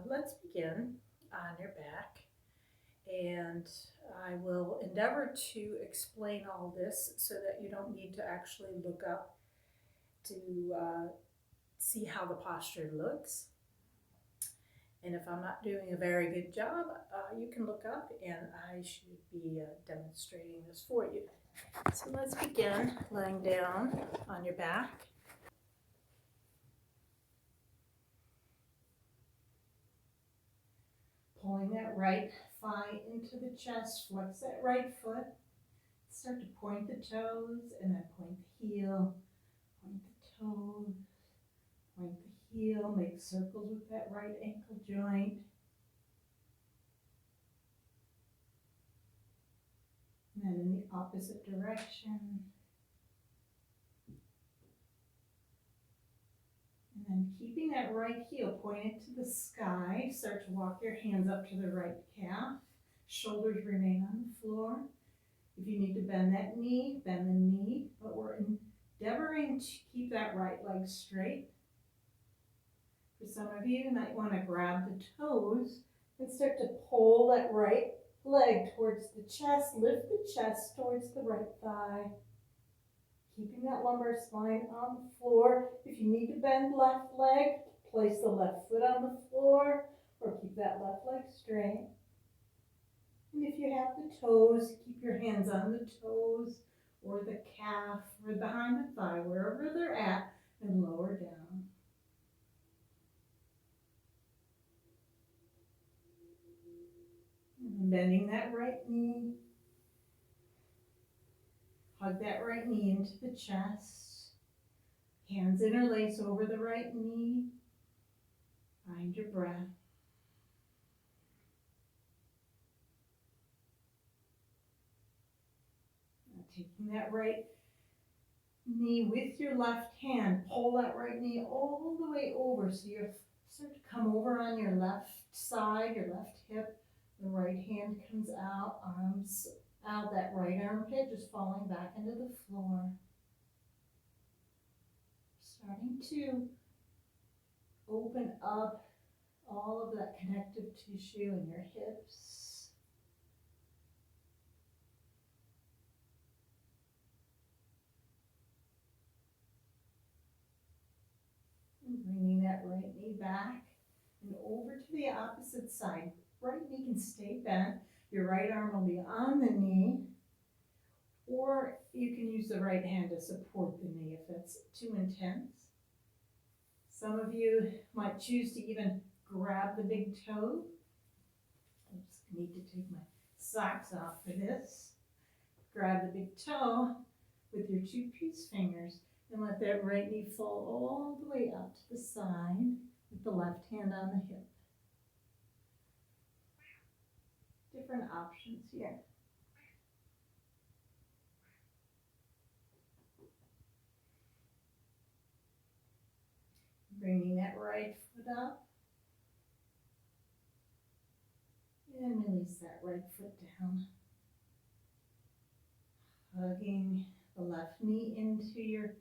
Let's begin on your back, and I will endeavor to explain all this so that you don't need to actually look up to see how the posture looks. And if I'm not doing a very good job, you can look up and I should be demonstrating this for you. So let's begin laying down on your back. Pulling that right thigh into the chest, flex that right foot. Start to point the toes and then point the heel, point the toes, point the heel, make circles with that right ankle joint. And then in the opposite direction. And then keeping that right heel pointed to the sky, start to walk your hands up to the right calf. Shoulders remain on the floor. If you need to bend that knee, bend the knee, but we're endeavoring to keep that right leg straight. For some of you, you might want to grab the toes and start to pull that right leg towards the chest, lift the chest towards the right thigh. Keeping that lumbar spine on the floor. If you need to bend left leg, place the left foot on the floor or keep that left leg straight. And if you have the toes, keep your hands on the toes or the calf or behind the thigh, wherever they're at, and lower down. And bending that right knee. Hug that right knee into the chest. Hands interlace over the right knee. Find your breath. Now taking that right knee with your left hand, pull that right knee all the way over so you start to come over on your left side, your left hip. The right hand comes out, arms out, that right armpit just falling back into the floor. Starting to open up all of that connective tissue in your hips. And bringing that right knee back and over to the opposite side. Right knee can stay bent. Your right arm will be on the knee, or you can use the right hand to support the knee if that's too intense. Some of you might choose to even grab the big toe. I just need to take my socks off for this. Grab the big toe with your two peace fingers and let that right knee fall all the way out to the side with the left hand on the hip. Different options here. Bringing that right foot up. And release that right foot down. Hugging the left knee into your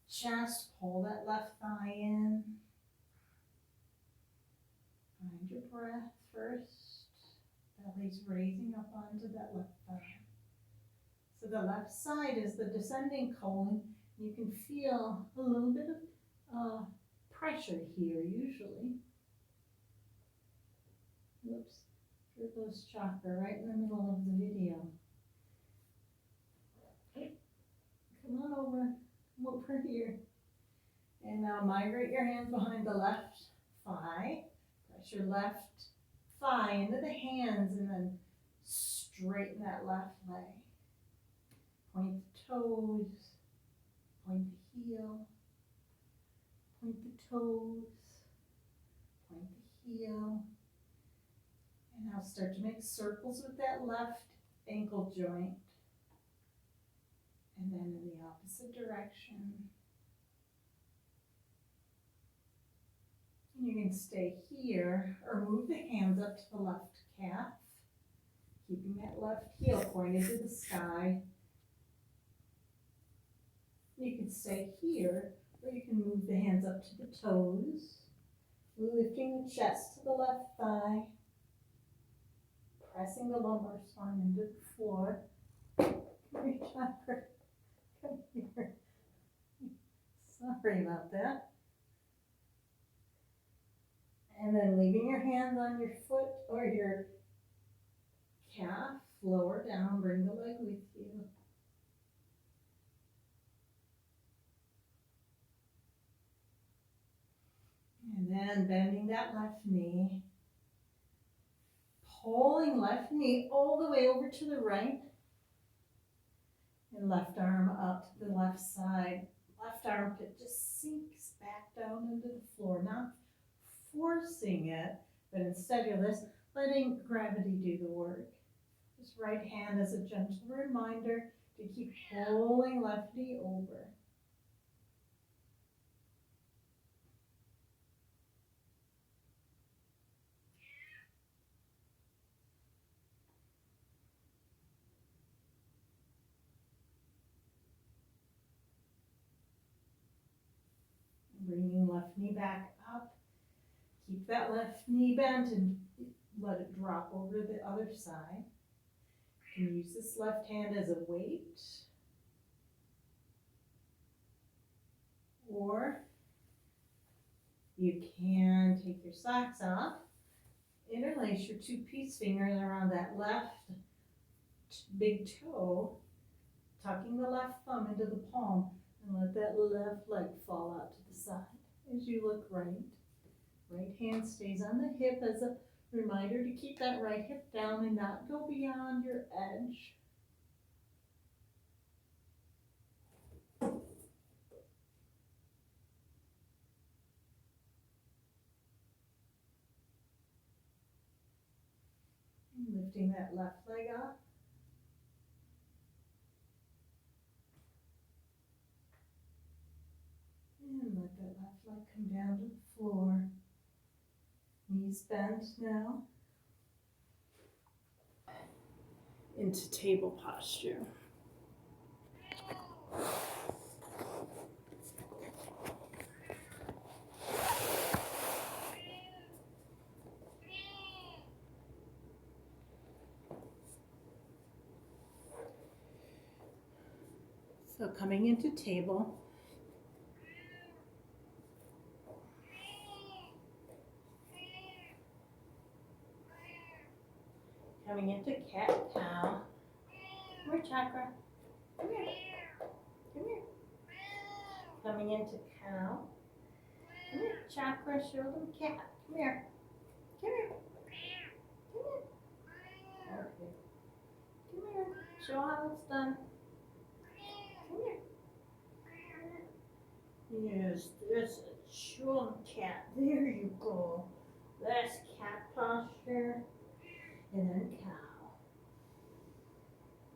chest. Pull that left thigh in. Find your breath first. Belly's raising up onto that left thigh. So the left side is the descending colon. You can feel a little bit of pressure here usually. Whoops, here goes chakra right in the middle of the video. Okay. Come on over, come over here. And now migrate your hands behind the left thigh. Press your left thigh into the hands and then straighten that left leg. Point the toes, point the heel, point the toes, point the heel. And now start to make circles with that left ankle joint. And then in the opposite direction. You can stay here or move the hands up to the left calf, keeping that left heel pointed to the sky. You can stay here or you can move the hands up to the toes. Lifting the chest to the left thigh, pressing the lumbar spine into the floor. Come here, Chakra. Come here. Sorry about that. And then leaving your hands on your foot or your calf, lower down, bring the leg with you. And then bending that left knee, pulling left knee all the way over to the right, and left arm up to the left side. Left armpit just sinks back down into the floor, not forcing it, but instead you're just letting gravity do the work. This right hand is a gentle reminder to keep pulling left knee over. Bringing left knee back up. Keep that left knee bent and let it drop over the other side. You can use this left hand as a weight. Or you can take your socks off, interlace your two peace fingers around that left big toe, tucking the left thumb into the palm, and let that left leg fall out to the side as you look right. Right hand stays on the hip as a reminder to keep that right hip down and not go beyond your edge. And lifting that left leg up. And let that left leg come down to the floor. Knees bent now. Into table posture. So coming into table. Coming into cat-cow. Come here, Chakra. Come here. Come here. Coming into cow. Come here, Chakra. Show them cat. Come here. Come here. Come here. Okay. Come here. Show how it's done. Come here. Yes, there's a chum cat. There you go. That's cat posture. And then cow.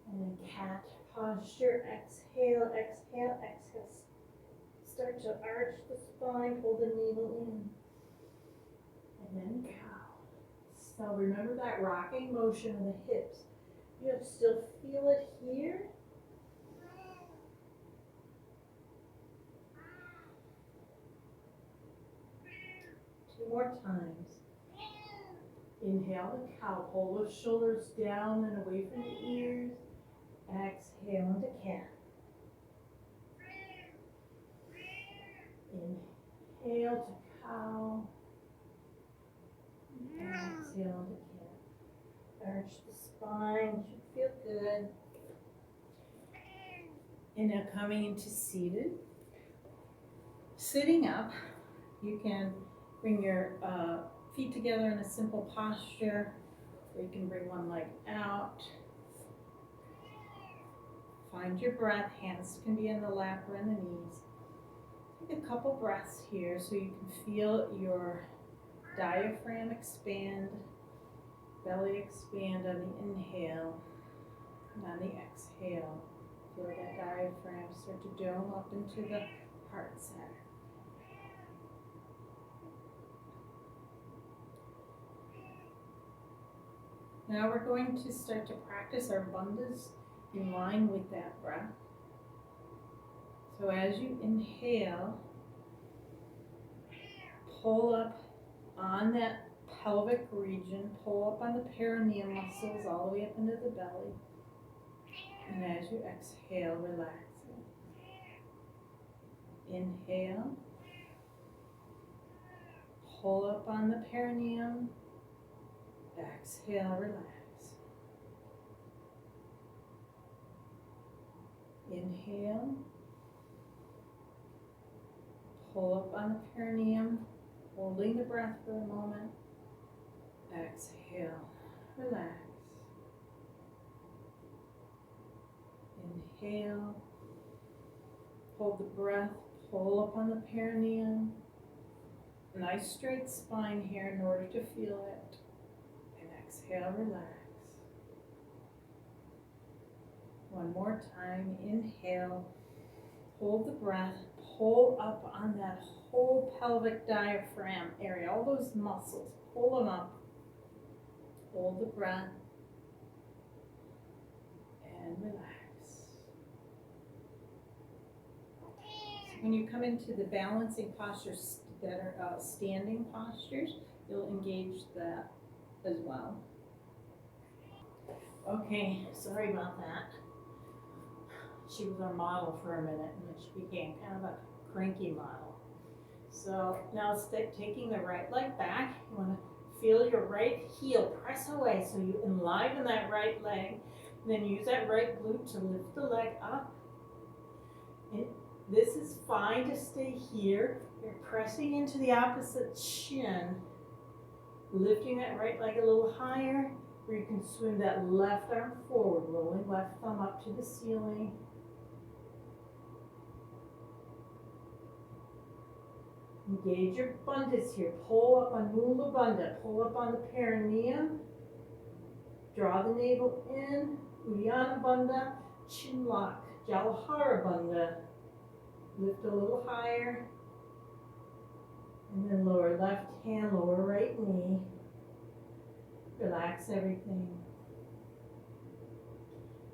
And then cat posture. Exhale, exhale, exhale. Start to arch the spine, pull the needle in. And then cow. So remember that rocking motion of the hips. You still feel it here. Two more times. Inhale to cow, pull those shoulders down and away from the ears. Exhale into cat. Inhale to cow. Exhale into cat. Arch the spine, should feel good. And now coming into seated. Sitting up, you can bring your feet together in a simple posture, or you can bring one leg out. Find your breath. Hands can be in the lap or in the knees. Take a couple breaths here so you can feel your diaphragm expand, belly expand on the inhale, and on the exhale, feel that diaphragm start to dome up into the heart center. Now we're going to start to practice our bandhas in line with that breath. So as you inhale, pull up on that pelvic region, pull up on the perineum muscles all the way up into the belly. And as you exhale, relax it. Inhale. Pull up on the perineum. Exhale, relax. Inhale. Pull up on the perineum, holding the breath for a moment. Exhale, relax. Inhale. Hold the breath, pull up on the perineum. Nice straight spine here in order to feel it. And exhale, relax. One more time, inhale. Hold the breath, pull up on that whole pelvic diaphragm area, all those muscles, pull them up. Hold the breath and relax. So when you come into the balancing postures that are standing postures, you'll engage that as well. Okay, sorry about that. She was our model for a minute and then she became kind of a cranky model. So now taking the right leg back, you want to feel your right heel press away so you enliven that right leg. And then use that right glute to lift the leg up. And this is fine to stay here. You're pressing into the opposite shin, lifting that right leg a little higher, or you can swing that left arm forward, rolling left thumb up to the ceiling. Engage your bandhas here. Pull up on Mula Bandha. Pull up on the perineum. Draw the navel in. Uddiyana Bandha. Chin lock. Jalandhara Bandha. Lift a little higher. And then lower left hand, lower right knee. Relax everything.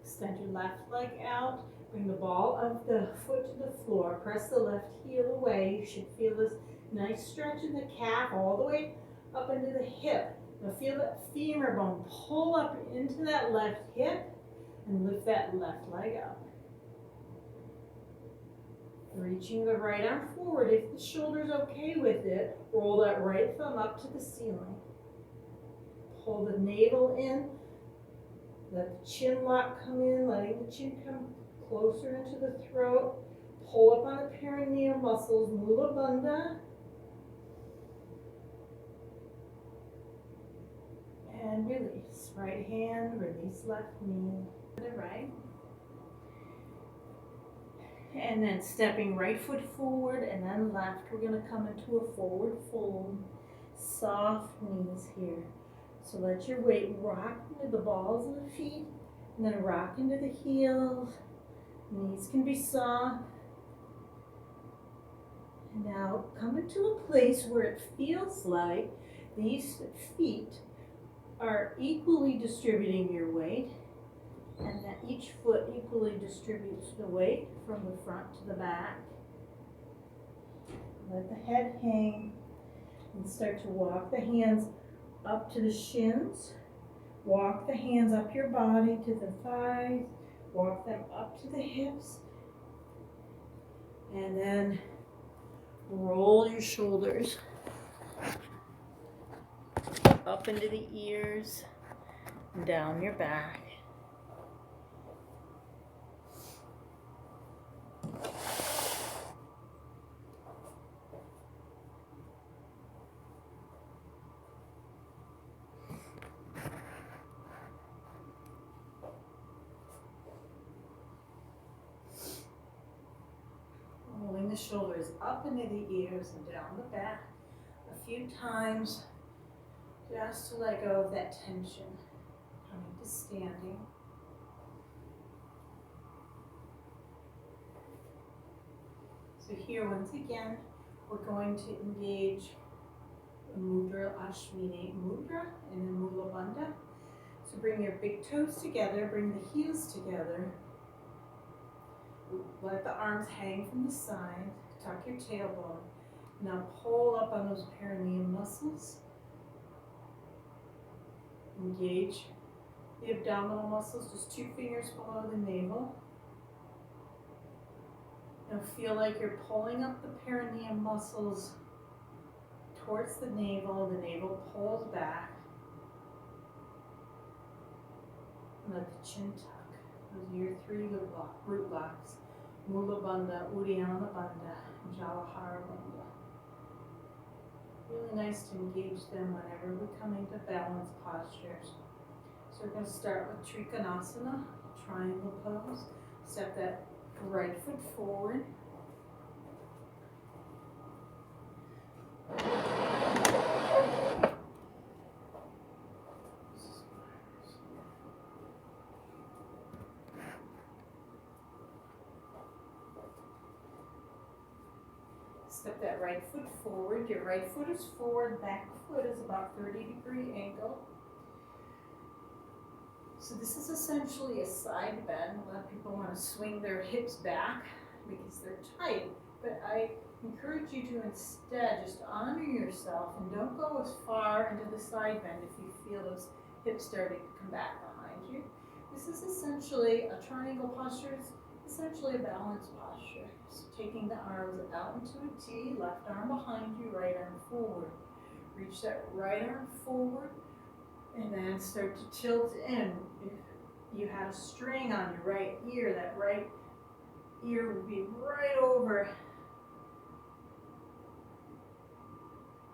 Extend your left leg out. Bring the ball of the foot to the floor. Press the left heel away. You should feel this nice stretch in the calf all the way up into the hip. Now feel that femur bone pull up into that left hip and lift that left leg up. Reaching the right arm forward. If the shoulder's okay with it, roll that right thumb up to the ceiling. Pull the navel in. Let the chin lock come in, letting the chin come closer into the throat. Pull up on the perineum muscles, Mula Bandha. And release. Right hand, release left knee. To the right. And then stepping right foot forward and then left. We're going to come into a forward fold. Soft knees here. So let your weight rock into the balls of the feet and then rock into the heels. Knees can be soft. And now come into a place where it feels like these feet are equally distributing your weight and that each foot equally distributes the weight from the front to the back. Let the head hang and start to walk the hands up to the shins. Walk the hands up your body to the thighs. Walk them up to the hips. And then roll your shoulders up into the ears and down your back. Rolling the shoulders up into the ears and down the back a few times just to let go of that tension. Coming to standing. So here once again we're going to engage Mudra Ashwini Mudra and then Mula Bandha. So bring your big toes together, bring the heels together. Let the arms hang from the side, tuck your tailbone, Now pull up on those perineum muscles. Engage the abdominal muscles, just 2 fingers below the navel. Now feel like you're pulling up the perineum muscles towards the navel pulls back. And let the chin tuck. Those are your 3 root blocks. Mula Bandha, Uddiyana Bandha, and Jaladhara Bandha. Really nice to engage them whenever we come into balanced postures. So we're going to start with Trikonasana, triangle pose. Step that right foot forward. Step that right foot forward. Your right foot is forward, back foot is about 30-degree angle. So this is essentially a side bend. A lot of people want to swing their hips back because they're tight, but I encourage you to instead just honor yourself and don't go as far into the side bend if you feel those hips starting to come back behind you. This is essentially a triangle posture. It's essentially a balanced posture. So taking the arms out into a T, left arm behind you, right arm forward. Reach that right arm forward and then start to tilt in. If you had a string on your right ear, that right ear would be right over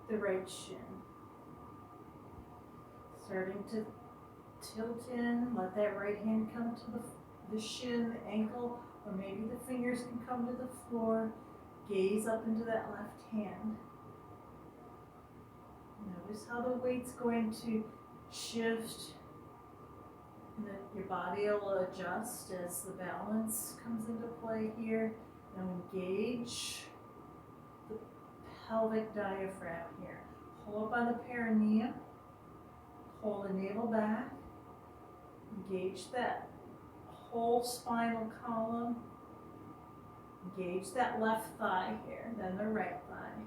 the right shin. Starting to tilt in, let that right hand come to the shin, the ankle, or maybe the fingers can come to the floor. Gaze up into that left hand. Notice how the weight's going to shift and that your body will adjust as the balance comes into play here. Now engage the pelvic diaphragm here. Pull up on the perineum. Pull the navel back. Engage that whole spinal column. Engage that left thigh here, then the right thigh.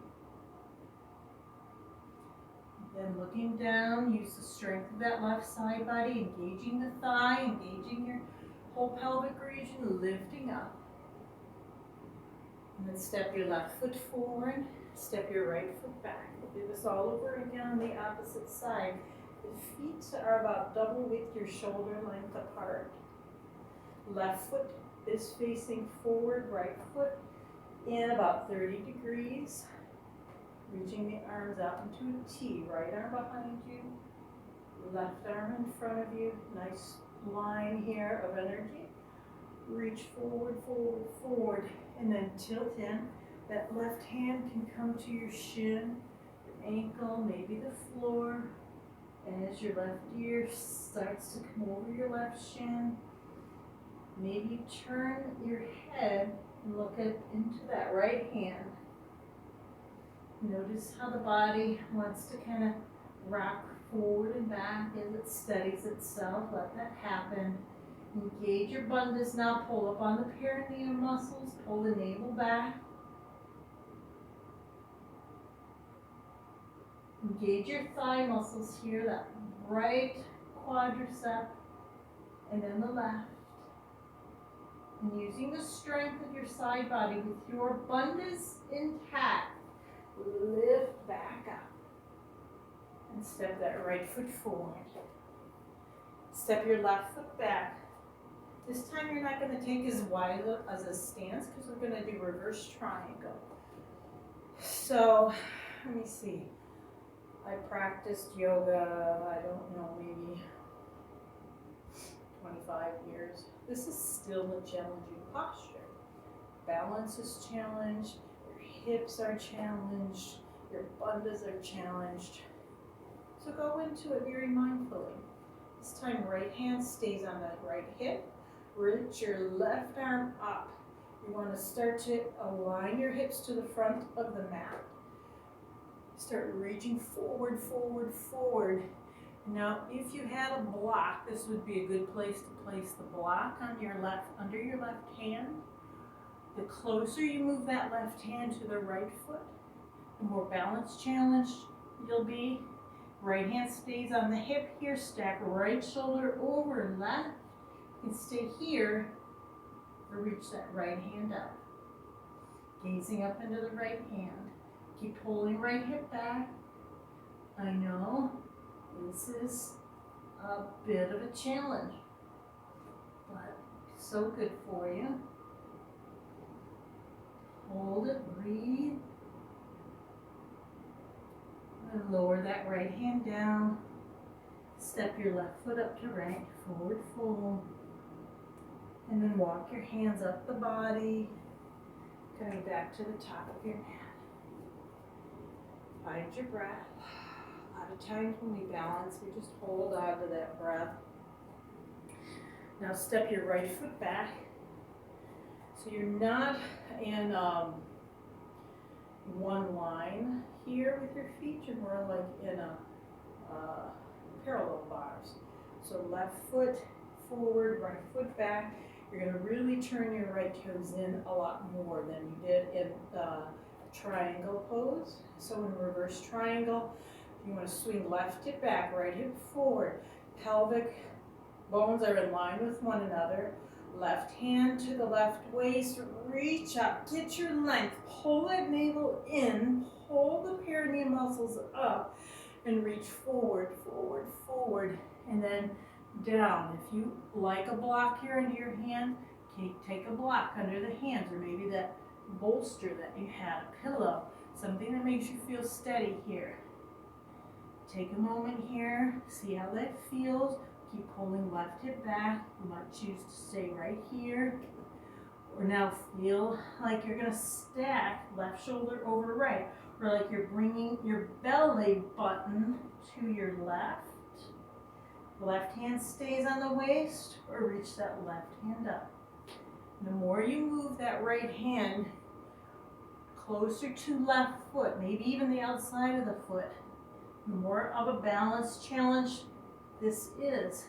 Then looking down, use the strength of that left side body, engaging the thigh, engaging your whole pelvic region, lifting up. And then step your left foot forward, step your right foot back. We'll do this all over again on the opposite side. The feet are about double width, your shoulder length apart. Left foot is facing forward, right foot in about 30 degrees. Reaching the arms out into a T, right arm behind you, left arm in front of you. Nice line here of energy. Reach forward, forward, forward, and then tilt in. That left hand can come to your shin, your ankle, maybe the floor. As your left ear starts to come over your left shin, maybe turn your head and look into that right hand. Notice how the body wants to kind of rock forward and back as it steadies itself. Let that happen. Engage your bandhas now. Pull up on the perineum muscles. Pull the navel back. Engage your thigh muscles here, that right quadricep, and then the left. And using the strength of your side body with your bandhas intact, lift back up. And step that right foot forward. Step your left foot back. This time you're not going to take as wide as a stance because we're going to do reverse triangle. So, let me see. I practiced yoga, I don't know, maybe 25 years. This is still a challenging posture. Balance is challenged, your hips are challenged, your bandhas are challenged. So go into it very mindfully. This time right hand stays on that right hip. Reach your left arm up. You want to start to align your hips to the front of the mat. Start reaching forward, forward, forward. Now, if you had a block, this would be a good place to place the block on your left, under your left hand. The closer you move that left hand to the right foot, The more balance challenged you'll be. Right hand stays on the hip here, stack right shoulder over left. You can stay here or reach that right hand up. Gazing up into the right hand. Keep pulling right hip back. I know this is a bit of a challenge, but so good for you. Hold it, breathe. And lower that right hand down. Step your left foot up to right, forward fold. And then walk your hands up the body, coming back to the top of your mat. Find your breath. A lot of times when we balance, we just hold on to that breath. Now step your right foot back. So you're not in one line here with your feet, you're more like in a parallel bars. So left foot forward, right foot back. You're going to really turn your right toes in a lot more than you did in triangle pose. So in reverse triangle, you want to swing left hip back, right hip forward. Pelvic bones are in line with one another. Left hand to the left waist, reach up, get your length, pull that navel in, pull the perineum muscles up, and reach forward, forward, forward, and then down. If you like a block here under your hand, take a block under the hands, or maybe that bolster that you had, a pillow, something that makes you feel steady here. Take a moment here, see how that feels. Keep pulling left hip back. You might choose to stay right here. Or now feel like you're going to stack left shoulder over right. Or like you're bringing your belly button to your left. Left hand stays on the waist, or reach that left hand up. The more you move that right hand closer to left foot, maybe even the outside of the foot, the more of a balance challenge this is.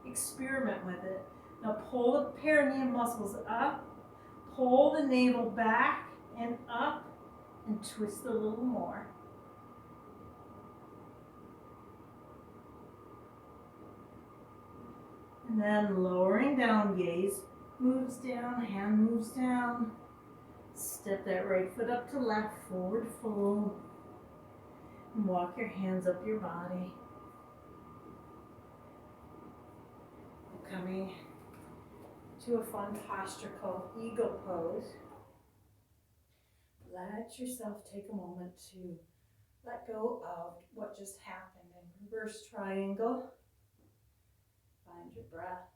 Experiment with it. Now pull the perineum muscles up, pull the navel back and up, and twist a little more. And then lowering down, gaze moves down, hand moves down. Step that right foot up to left, forward fold. And walk your hands up your body. Coming to a fun posture called eagle pose. Let yourself take a moment to let go of what just happened. In reverse triangle, find your breath.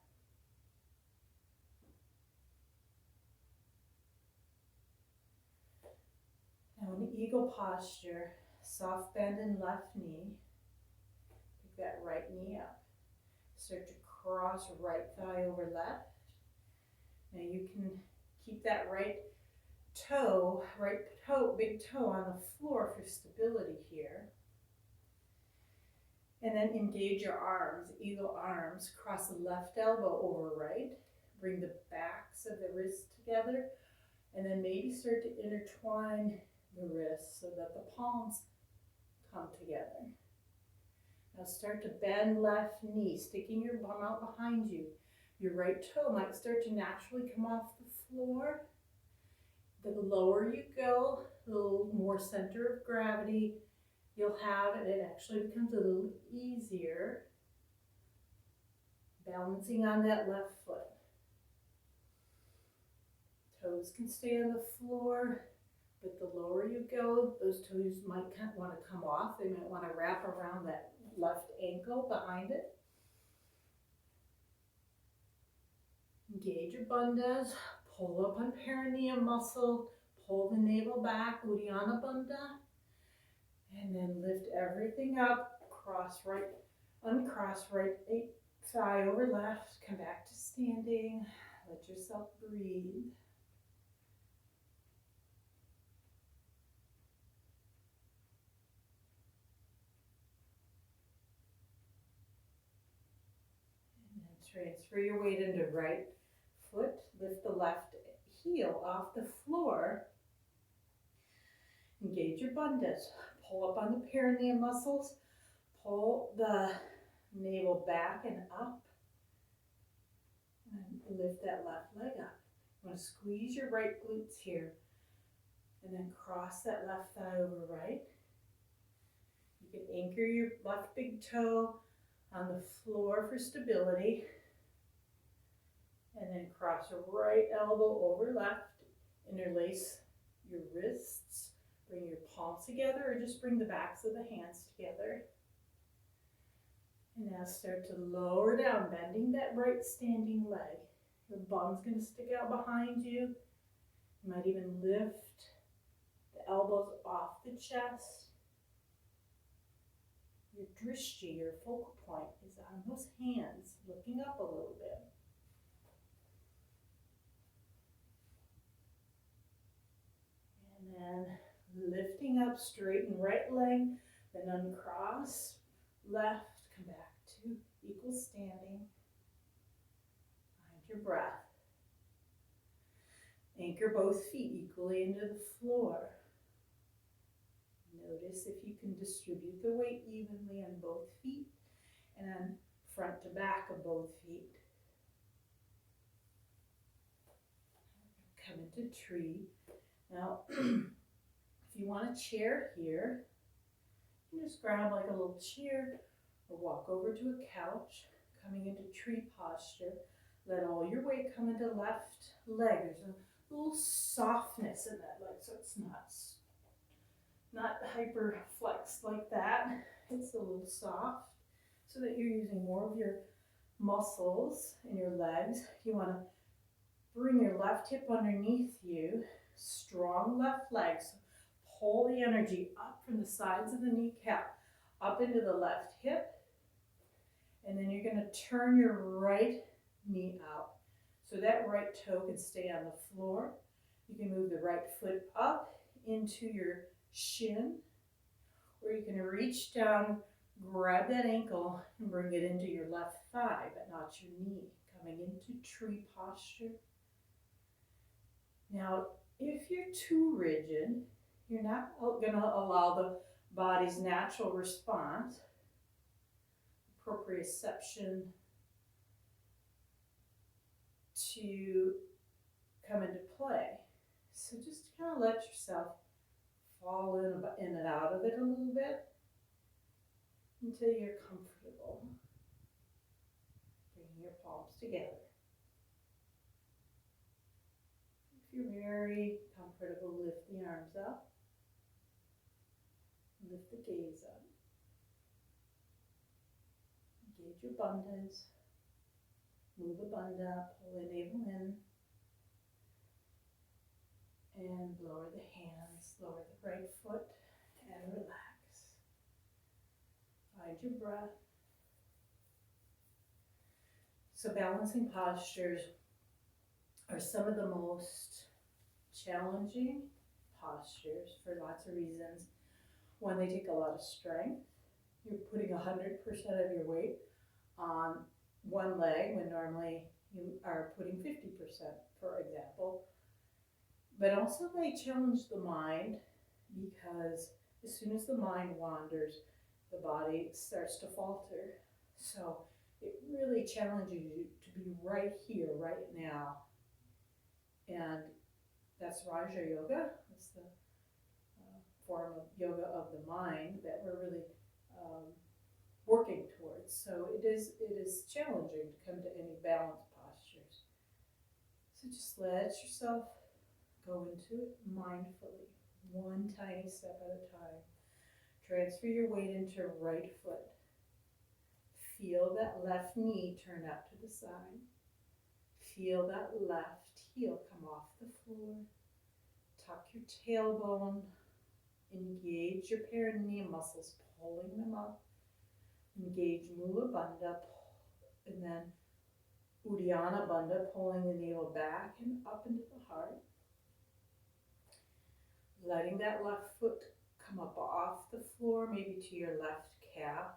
Now in eagle posture, soft bend in left knee. Pick that right knee up. Start to cross right thigh over left. Now you can keep that big toe on the floor for stability here. And then engage your arms, eagle arms. Cross the left elbow over right. Bring the backs of the wrists together. And then maybe start to intertwine the wrists so that the palms come together. Now start to bend left knee, sticking your bum out behind you. Your right toe might start to naturally come off the floor. The lower you go, the little more center of gravity you'll have, and it actually becomes a little easier balancing on that left foot. Toes can stay on the floor, but the lower you go, those toes might want to come off. They might want to wrap around that left ankle behind it. Engage your bandhas, pull up on perineum muscle, pull the navel back, Uddiyana Bandha, and then lift everything up, uncross right thigh over left, come back to standing, let yourself breathe. And then transfer your weight into right foot, lift the left heel off the floor, Engage your bandhas. Pull up on the perineum muscles. Pull the navel back and up. And lift that left leg up. You want to squeeze your right glutes here. And then cross that left thigh over right. You can anchor your left big toe on the floor for stability. And then cross your right elbow over left. Interlace your wrists. Bring your palms together or just bring the backs of the hands together. And now start to lower down, bending that right standing leg. Your bum's going to stick out behind you. You might even lift the elbows off the chest. Your drishti, your focal point, is on those hands, looking up a little bit. And then lifting up, straighten right leg, then uncross, left, come back to equal standing. Find your breath. Anchor both feet equally into the floor. Notice if you can distribute the weight evenly on both feet and on front to back of both feet. Come into tree. Now, if you want a chair here, you just grab like a little chair or walk over to a couch, coming into tree posture. Let all your weight come into left leg. There's a little softness in that leg, so it's not hyper flexed like that. It's a little soft so that you're using more of your muscles in your legs. You want to bring your left hip underneath you, strong left leg. So pull the energy up from the sides of the kneecap, up into the left hip, and then you're going to turn your right knee out. So that right toe can stay on the floor. You can move the right foot up into your shin, or you can reach down, grab that ankle, and bring it into your left thigh, but not your knee. Coming into tree posture. Now, if you're too rigid, you're not going to allow the body's natural response, proprioception, to come into play. So just kind of let yourself fall in and out of it a little bit until you're comfortable. Bring your palms together. If you're very comfortable, lift the arms up. Lift the gaze up. Engage your bandhas. Move the bandha, pull the navel in. And lower the hands, lower the right foot, and relax. Find your breath. So balancing postures are some of the most challenging postures for lots of reasons. One, they take a lot of strength. You're putting 100% of your weight on one leg when normally you are putting 50%, for example. But also they challenge the mind, because as soon as the mind wanders, the body starts to falter. So it really challenges you to be right here, right now. And that's Raja Yoga. That's the form of yoga of the mind that we're really working towards. So it is challenging to come to any balanced postures. So just let yourself go into it mindfully, one tiny step at a time. Transfer your weight into right foot. Feel that left knee turn up to the side. Feel that left heel come off the floor. Tuck your tailbone. Engage your perineum muscles, pulling them up. Engage Mula Bandha, and then Uddiyana Bandha, pulling the navel back and up into the heart. Letting that left foot come up off the floor, maybe to your left calf,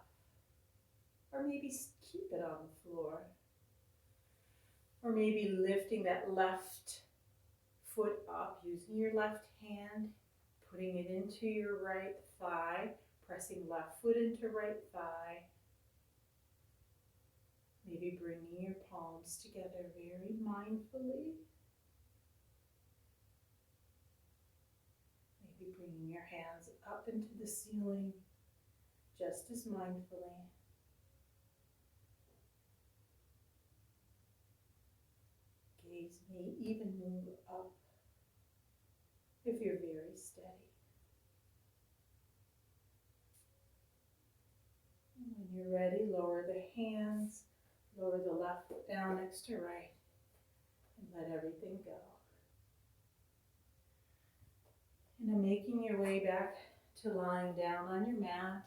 or maybe keep it on the floor. Or maybe lifting that left foot up, using your left hand, putting it into your right thigh, pressing left foot into right thigh. Maybe bringing your palms together very mindfully. Maybe bringing your hands up into the ceiling just as mindfully. Gaze may even move up if you're very steady. And when you're ready, lower the hands, lower the left foot down next to right, and let everything go. And then making your way back to lying down on your mat.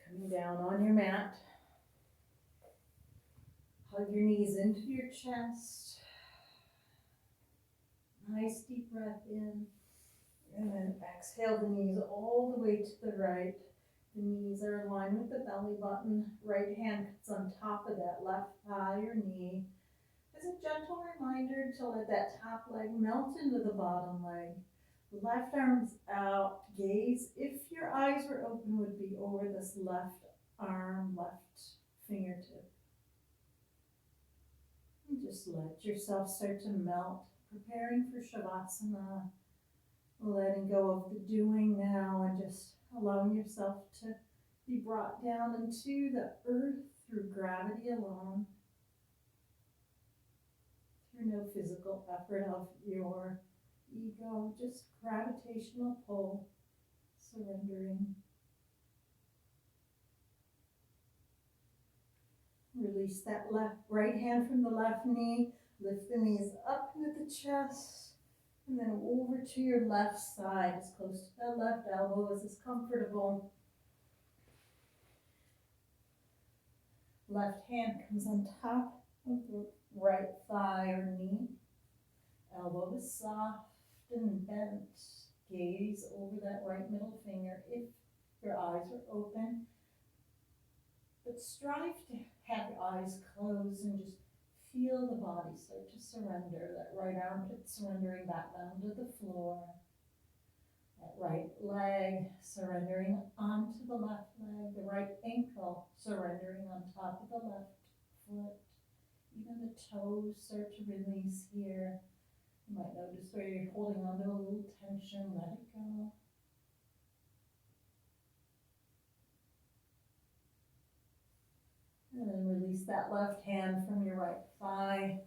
Coming down on your mat. Hug your knees into your chest. Nice deep breath in. And then exhale the knees all the way to the right. The knees are aligned with the belly button. Right hand cuts on top of that left thigh or knee. As a gentle reminder to let that top leg melt into the bottom leg. Left arm's out. Gaze, if your eyes were open, would be over this left arm, left fingertip. And just let yourself start to melt, preparing for Shavasana. Letting go of the doing now and just allowing yourself to be brought down into the earth through gravity alone. Through no physical effort of your ego, just gravitational pull, surrendering. Release that right hand from the left knee, lift the knees up into the chest. And then over to your left side, as close to that left elbow as is comfortable. Left hand comes on top of the right thigh or knee. Elbow is soft and bent. Gaze over that right middle finger if your eyes are open. But strive to have your eyes closed and just feel the body start to surrender. That right armpit surrendering back down to the floor. That right leg surrendering onto the left leg. The right ankle surrendering on top of the left foot. Even the toes start to release here. You might notice where you're holding on to a little tension. Let it go. And then release that left hand from your right thigh.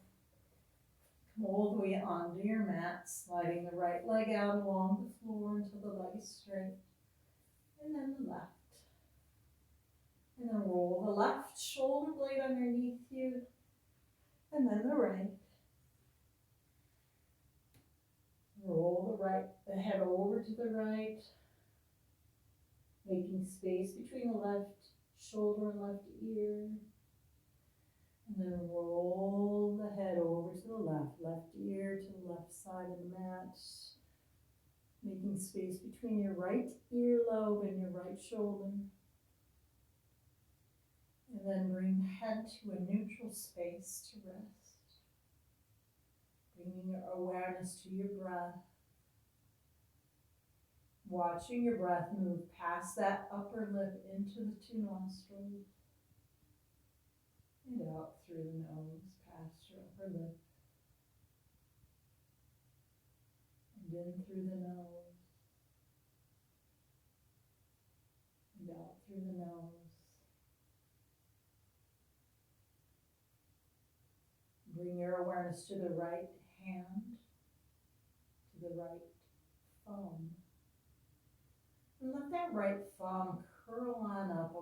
Come all the way onto your mat, sliding the right leg out along the floor until the leg is straight. And then the left. And then roll the left shoulder blade underneath you. And then the right. Roll the head over to the right. Making space between the left shoulder and left ear. And then roll the head over to the left ear to the left side of the mat. Making space between your right earlobe and your right shoulder. And then bring the head to a neutral space to rest. Bringing your awareness to your breath. Watching your breath move past that upper lip into the two nostrils. And out through the nose, past your upper lip. And in through the nose. And out through the nose. Bring your awareness to the right hand, to the right thumb. And let that right thumb curl on up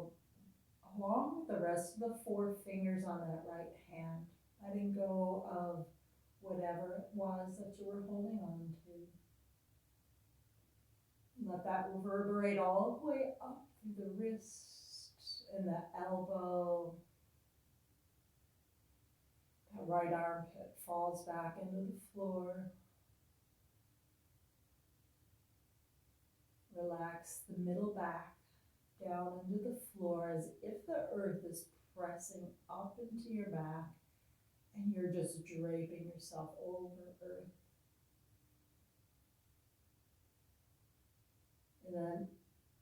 along with the rest of the four fingers on that right hand, letting go of whatever it was that you were holding on to. Let that reverberate all the way up through the wrist and the elbow. That right armpit falls back into the floor. Relax the middle back down into the floor as if the earth is pressing up into your back and you're just draping yourself over earth. And then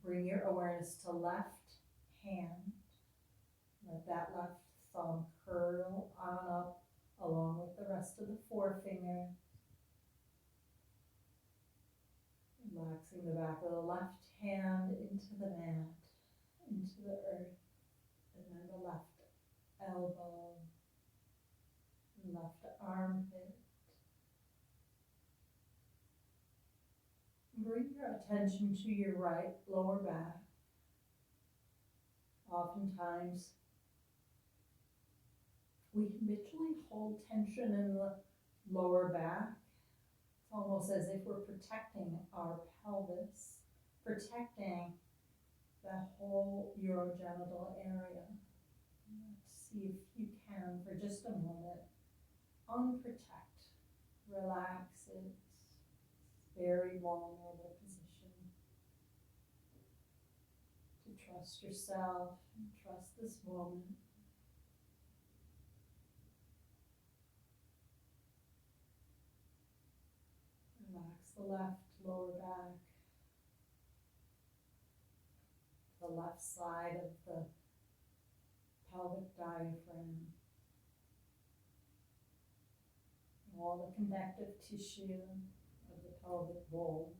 bring your awareness to left hand. Let that left thumb curl on up along with the rest of the forefinger. Relaxing the back of the left hand into the mat, into the earth, and then the left elbow, left armpit. Bring your attention to your right lower back. Oftentimes, we habitually hold tension in the lower back. It's almost as if we're protecting our pelvis, protecting that whole urogenital area. Let's see if you can, for just a moment, unprotect, relax it. Very vulnerable position. To trust yourself and trust this moment. Relax the left lower back, the left side of the pelvic diaphragm, all the connective tissue of the pelvic bowl.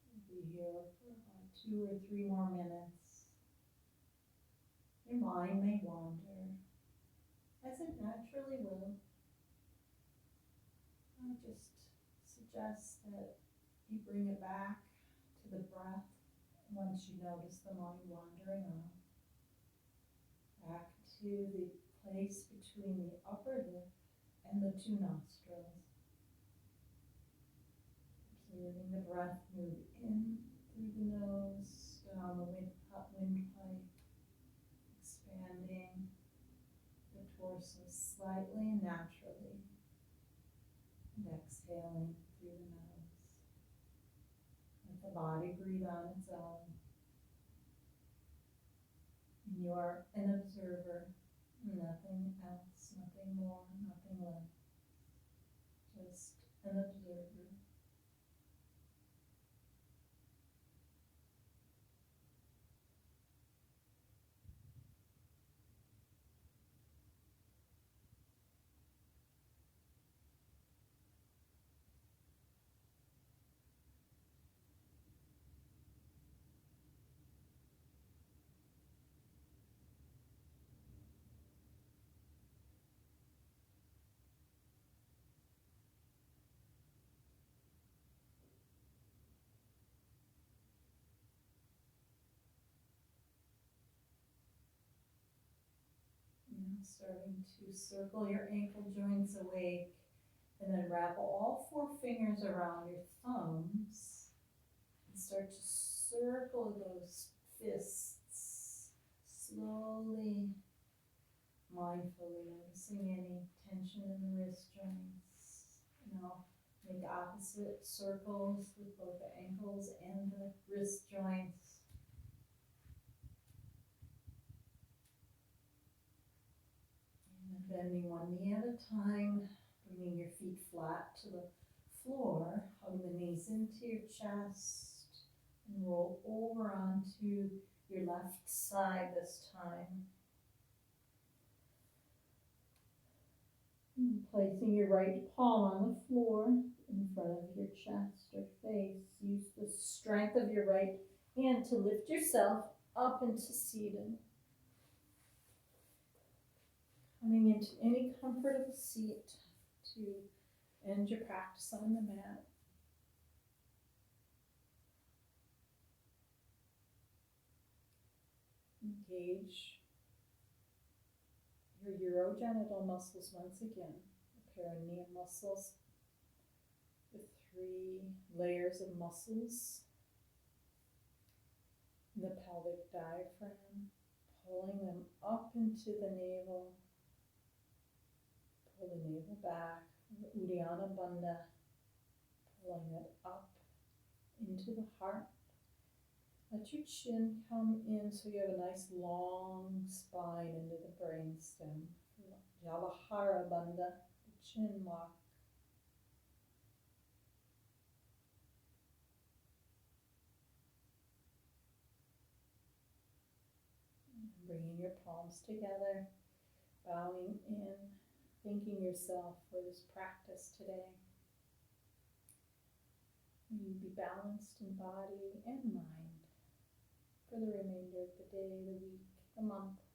We'll be here for about 2 or 3 more minutes. Your mind may wander, as it naturally will. I just suggest that you bring it back to the breath once you notice the mind wandering off. Back to the place between the upper lip and the 2 nostrils. Observing the breath move in through the nose, down the windpipe, expanding the torso slightly and naturally, and exhaling through the nose. Let the body breathe on its own. And you are an observer, nothing else, nothing more, nothing less. Just an observer. Starting to circle your ankle joints awake, and then wrap all 4 fingers around your thumbs and start to circle those fists slowly, mindfully noticing any tension in the wrist joints. Now make opposite circles with both the ankles and the wrist joints. Bending one knee at a time, bringing your feet flat to the floor, hug the knees into your chest, and roll over onto your left side this time. And placing your right palm on the floor in front of your chest or face. Use the strength of your right hand to lift yourself up into seated. Coming into any comfortable seat to end your practice on the mat. Engage your urogenital muscles once again, the perineum muscles, the 3 layers of muscles The pelvic diaphragm, pulling them up into the navel. Pull the navel back. Uddiyana Bandha, pulling it up into the heart. Let your chin come in so you have a nice long spine into the brainstem. Jalavahara Bandha, the chin lock. Bringing your palms together, bowing in, thanking yourself for this practice today. May you be balanced in body and mind for the remainder of the day, the week, the month.